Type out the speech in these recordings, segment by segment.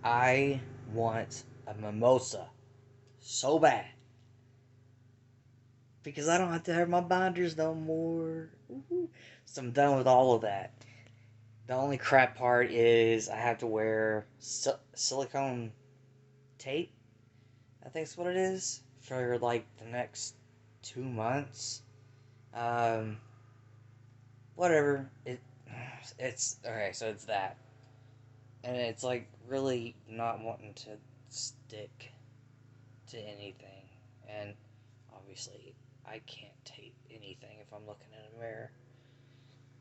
I want a mimosa so bad because I don't have to have my binders no more. Ooh. So I'm done with all of that. The only crap part is I have to wear silicone tape. I think that's what it is for like the next 2 months. Um, Whatever. It's okay. So it's that, and it's like really not wanting to stick to anything, and obviously I can't tape anything if I'm looking in a mirror.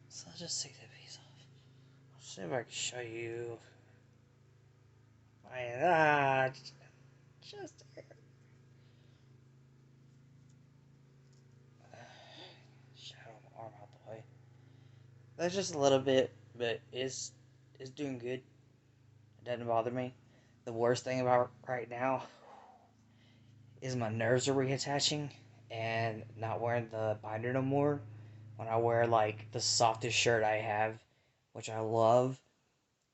So I'll just take that piece off. I'll see if I can show you. Just shadow my arm out the way. That's just a little bit, but it's doing good. It doesn't bother me. The worst thing about right now is my nerves are reattaching and not wearing the binder no more. When I wear like the softest shirt I have, which I love,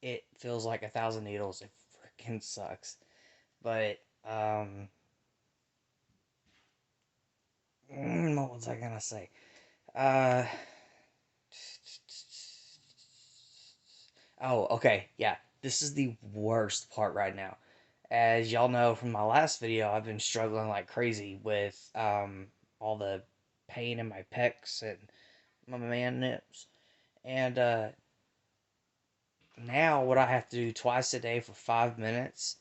it feels like 1,000 needles. It freaking sucks. But what was I gonna say? Uh, oh, okay, yeah. This is the worst part right now. As y'all know from my last video, I've been struggling like crazy with all the pain in my pecs and my man nips. And now what I have to do twice a day for 5 minutes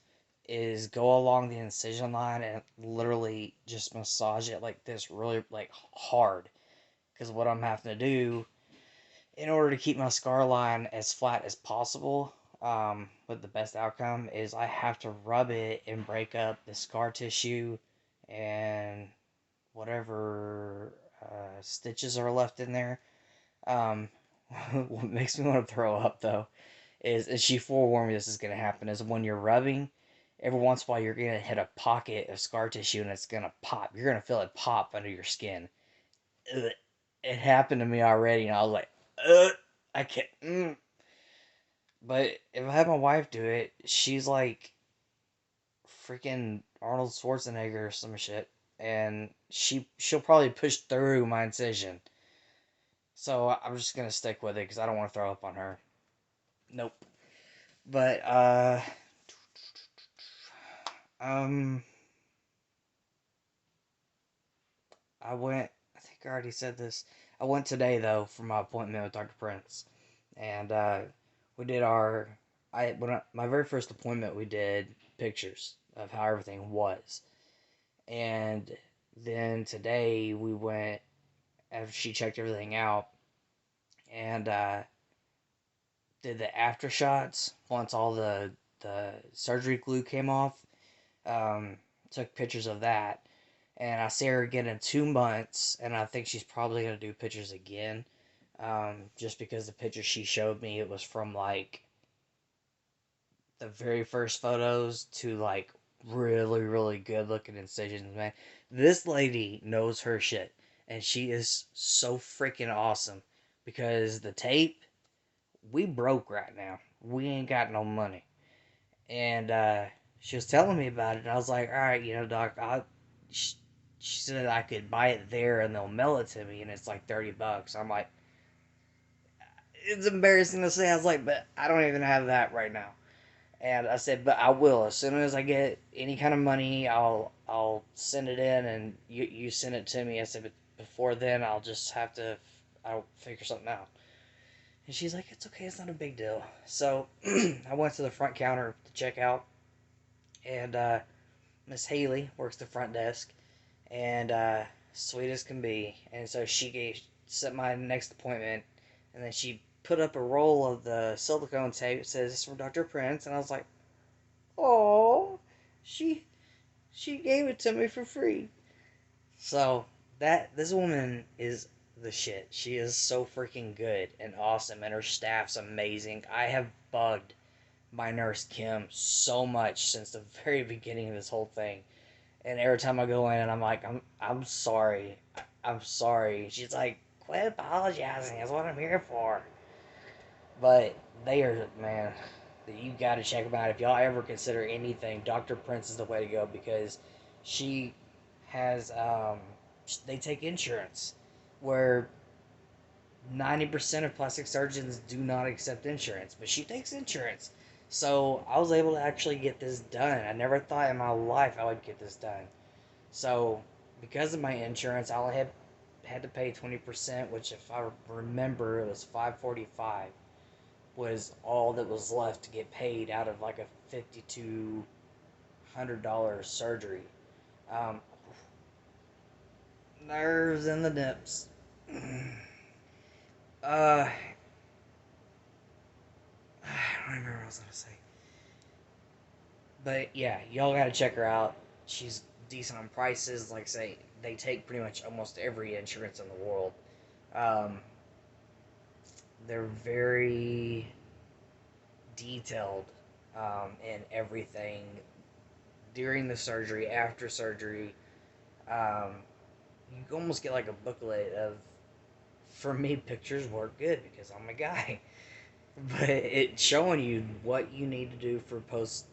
is go along the incision line and literally just massage it like this really like hard. Because what I'm having to do in order to keep my scar line as flat as possible, with the best outcome, is I have to rub it and break up the scar tissue and whatever stitches are left in there. Um, what makes me want to throw up though is she forewarned me this is going to happen, is when you're rubbing, every once in a while you're going to hit a pocket of scar tissue and it's going to pop. You're going to feel it pop under your skin. Ugh. It happened to me already and I was like, ugh, I can't. But if I have my wife do it, she's like freaking Arnold Schwarzenegger or some shit, and she'll probably push through my incision. So I'm just gonna stick with it because I don't want to throw up on her. Nope. But um, I went. I think I already said this. I went today though for my appointment with Dr. Prince, and we did our. My very first appointment, we did pictures of how everything was, and then today we went after she checked everything out and did the after shots once all the surgery glue came off. Um, Took pictures of that, and I see her again in 2 months, and I think she's probably gonna do pictures again. Just because the picture she showed me, it was from like the very first photos to like really really good looking incisions, man. This lady knows her shit, and she is so freaking awesome because the tape, we broke right now, we ain't got no money. And she was telling me about it and I was like, all right, doc, she said I could buy it there and they'll mail it to me and it's like $30. I'm like, it's embarrassing to say. I was like, but I don't even have that right now. And I said, but I will. As soon as I get any kind of money, I'll send it in, and you send it to me. I said, but before then, I'll figure something out. And she's like, it's okay, it's not a big deal. So I went to the front counter to check out, and Miss Haley works the front desk, and sweet as can be. And so set my next appointment, and then she put up a roll of the silicone tape. It says it's from Dr. Prince, and I was like, oh, she she gave it to me for free. So that this woman is the shit. She is so freaking good and awesome, and her staff's amazing. I have bugged my nurse Kim so much since the very beginning of this whole thing, and every time I go in and I'm like, I'm sorry, I'm sorry. She's like, quit apologizing. That's what I'm here for. But they are, man. You got to check them out. If y'all ever consider anything, Dr. Prince is the way to go because she has, they take insurance where 90% of plastic surgeons do not accept insurance, but she takes insurance. So I was able to actually get this done. I never thought in my life I would get this done. So because of my insurance, I only had to pay 20%, which if I remember, it was 545 was all that was left to get paid out of like a $5,200 surgery. Um, Nerves in the nips. I don't remember what I was gonna say. But yeah, y'all gotta check her out. She's decent on prices. Like I say, they take pretty much almost every insurance in the world. Um, they're very detailed in everything during the surgery, after surgery. Um, you almost get like a booklet of, for me, pictures work good because I'm a guy. But it's showing you what you need to do for post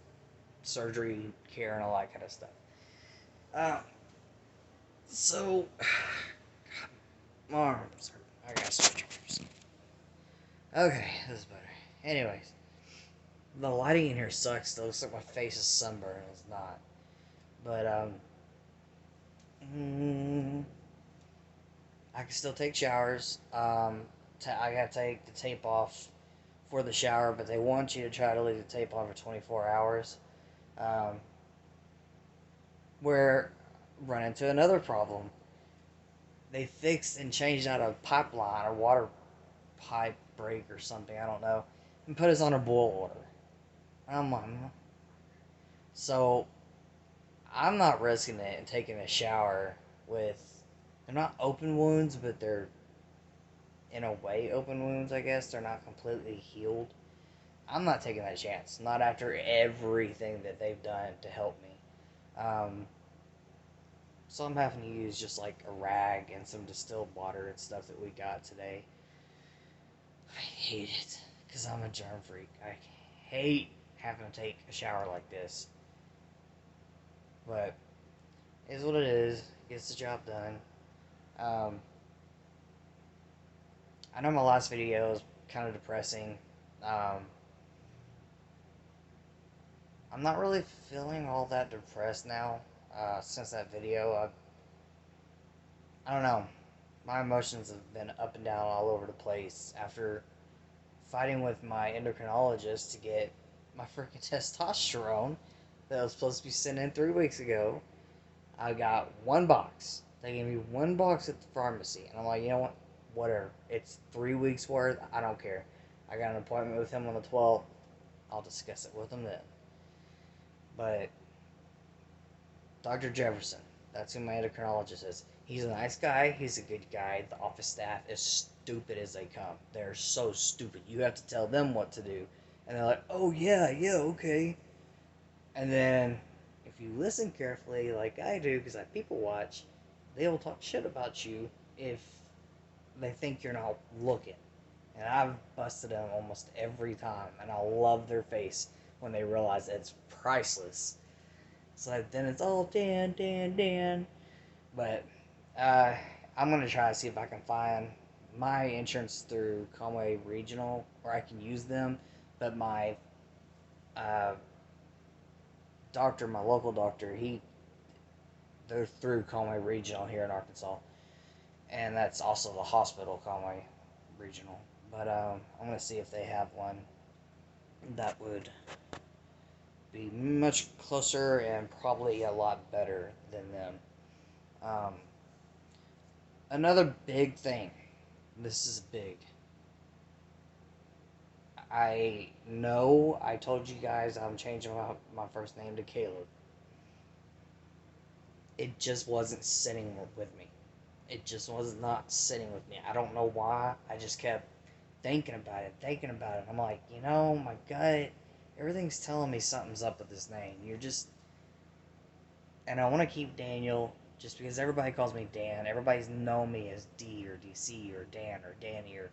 surgery care and all that kind of stuff. Um, so, my arms hurt. I gotta switch arms. Okay, this is better. Anyways, the lighting in here sucks. Though. It looks like my face is sunburned. It's not. But I can still take showers. I gotta take the tape off for the shower, but they want you to try to leave the tape on for 24 hours. Um, where run into another problem. They fixed and changed out a pipeline or water pipe break or something, I don't know, and put us on a boil order. I'm like, so I'm not risking it and taking a shower with, they're not open wounds, but they're in a way open wounds, I guess. They're not completely healed. I'm not taking that chance. Not after everything that they've done to help me. So I'm having to use just like a rag and some distilled water and stuff that we got today. I hate it because I'm a germ freak. I hate having to take a shower like this. But it is what it is. Gets the job done. Um, I know my last video was kind of depressing. Um, I'm not really feeling all that depressed now since that video. I don't know. My emotions have been up and down all over the place after fighting with my endocrinologist to get my freaking testosterone that was supposed to be sent in 3 weeks ago. I got one box. They gave me one box at the pharmacy. And I'm like, you know what? Whatever. It's 3 weeks worth. I don't care. I got an appointment with him on the 12th. I'll discuss it with him then. But Dr. Jefferson, that's who my endocrinologist is. He's a nice guy. He's a good guy. The office staff is stupid as they come. They're so stupid. You have to tell them what to do. And they're like, oh, yeah, okay. And then, if you listen carefully, like I do, because I people watch, they will talk shit about you if they think you're not looking. And I've busted them almost every time. And I love their face when they realize it's priceless. So then it's all Dan. But I'm going to try to see if I can find my insurance through Conway Regional, or I can use them. But my uh, doctor, my local doctor, they're through Conway Regional here in Arkansas. And that's also the hospital, Conway Regional. But I'm going to see if they have one that would be much closer and probably a lot better than them. Um, Another big thing. This is big. I know I told you guys I'm changing my first name to Caleb. It just wasn't sitting with me. It just was not sitting with me. I don't know why. I just kept thinking about it. I'm like, my gut, everything's telling me something's up with this name. And I want to keep Daniel just because everybody calls me Dan. Everybody's known me as D or DC or Dan or Danny or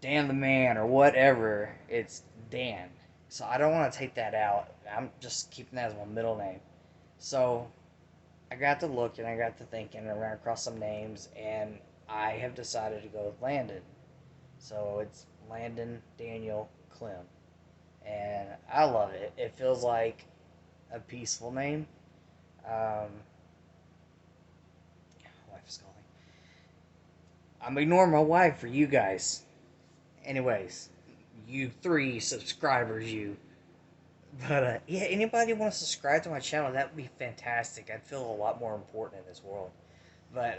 Dan the Man or whatever. It's Dan. So I don't want to take that out. I'm just keeping that as my middle name. So I got to looking, I got to thinking, and I ran across some names, and I have decided to go with Landon. So it's Landon Daniel Clem. And I love it. It feels like a peaceful name. My wife is calling. I'm ignoring my wife for you guys. Anyways, you three subscribers, you. But yeah, anybody want to subscribe to my channel? That would be fantastic. I'd feel a lot more important in this world. But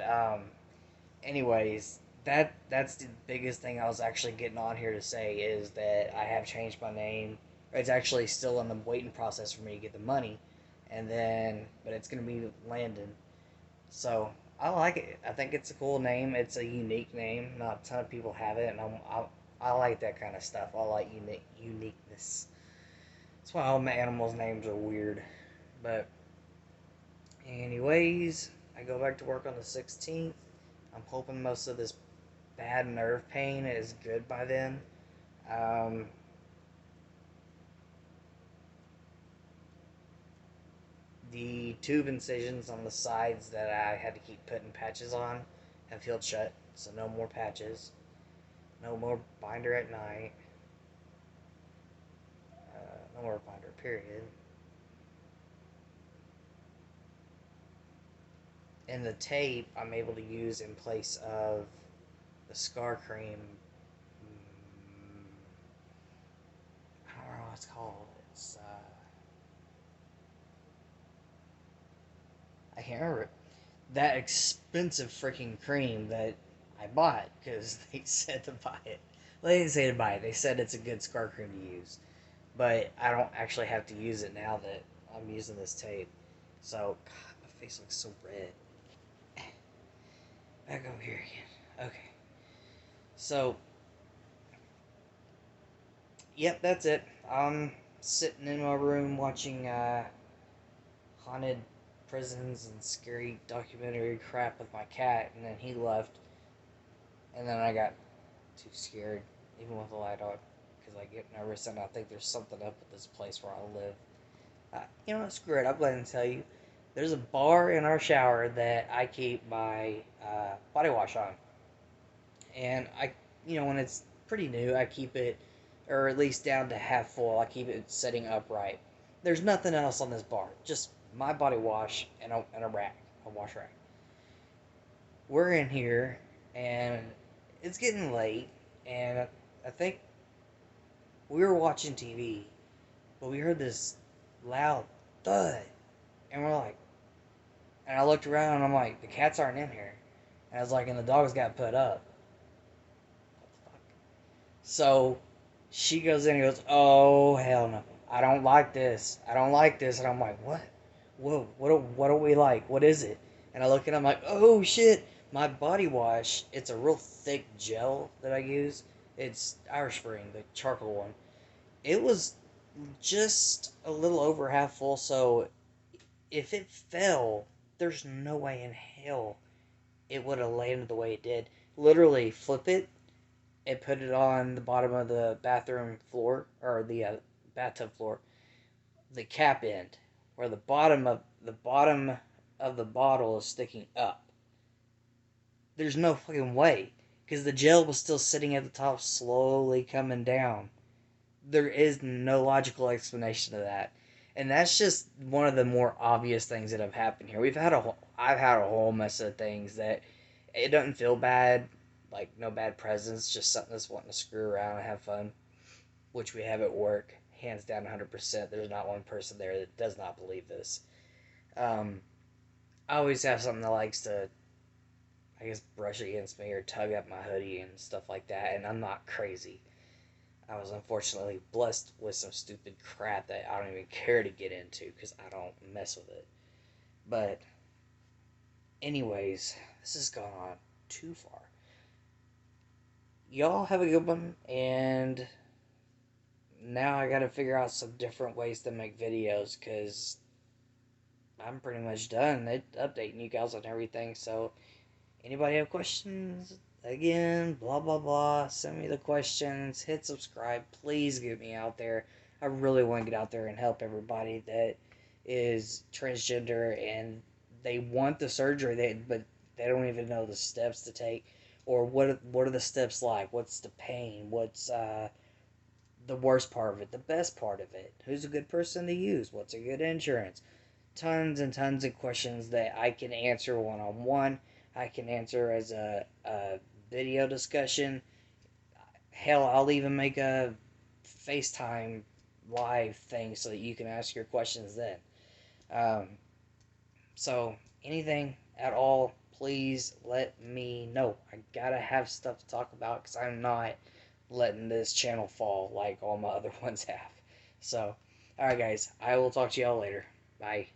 anyways, that's the biggest thing I was actually getting on here to say is that I have changed my name. It's actually still in the waiting process for me to get the money, and then but it's gonna be Landon. So I like it. I think it's a cool name. It's a unique name. Not a ton of people have it, and I like that kind of stuff. I like uniqueness. That's why all my animals' names are weird. But anyways, I go back to work on the 16th. I'm hoping most of this bad nerve pain is good by then. Um, the tube incisions on the sides that I had to keep putting patches on have healed shut, so no more patches. No more binder at night. No more binder, period. And the tape I'm able to use in place of the scar cream. I don't know what it's called. I can't remember it. That expensive freaking cream that I bought because they said to buy it. Well, they didn't say to buy it. They said it's a good scar cream to use. But I don't actually have to use it now that I'm using this tape. So, God, my face looks so red. Back over here again. Okay. So, yep, that's it. I'm sitting in my room watching haunted prisons and scary documentary crap with my cat, and then he left, and then I got too scared, even with the light on, because I get nervous and I think there's something up with this place where I live. You know what? Screw it. I'm going to tell you. There's a bar in our shower that I keep my body wash on, and when it's pretty new, I keep it, or at least down to half full. I keep it sitting upright. There's nothing else on this bar, just my body wash and a rack, a wash rack. We're in here, and it's getting late, and I think we were watching TV, but we heard this loud thud, and we're like, and I looked around, and I'm like, the cats aren't in here, and I was like, and the dogs got put up. So she goes in and goes, "Oh hell no! I don't like this. I don't like this." And I'm like, "What? Whoa! What do we like? What is it?" And I look and I'm like, "Oh shit! My body wash. It's a real thick gel that I use. It's Irish Spring, the charcoal one. It was just a little over half full. So if it fell, there's no way in hell it would have landed the way it did. Literally, flip it and put it on the bottom of the bathroom floor or the bathtub floor, the cap end, where the bottom of the bottle is sticking up. There's no fucking way because the gel was still sitting at the top, slowly coming down. There is no logical explanation of that, and that's just one of the more obvious things that have happened here. I've had a whole mess of things that it doesn't feel bad, like no bad presence, just something that's wanting to screw around and have fun, which we have at work, hands down 100%. There's not one person there that does not believe this. Um, I always have something that likes to, I guess, brush against me or tug at my hoodie and stuff like that, and I'm not crazy. I was unfortunately blessed with some stupid crap that I don't even care to get into because I don't mess with it. But, anyways, this has gone on too far. Y'all have a good one, and now I gotta figure out some different ways to make videos because I'm pretty much done updating you guys on everything. So, anybody have questions? Again, blah blah blah. Send me the questions. Hit subscribe. Please get me out there. I really want to get out there and help everybody that is transgender and they want the surgery, but they don't even know the steps to take, or what are the steps like? What's the pain? What's the worst part of it? The best part of it? Who's a good person to use? What's a good insurance? Tons and tons of questions that I can answer one on one. I can answer as a video discussion. Hell, I'll even make a FaceTime live thing so that you can ask your questions then. Um, so, anything at all, please let me know. I gotta have stuff to talk about because I'm not letting this channel fall like all my other ones have. So, alright, guys, I will talk to y'all later. Bye.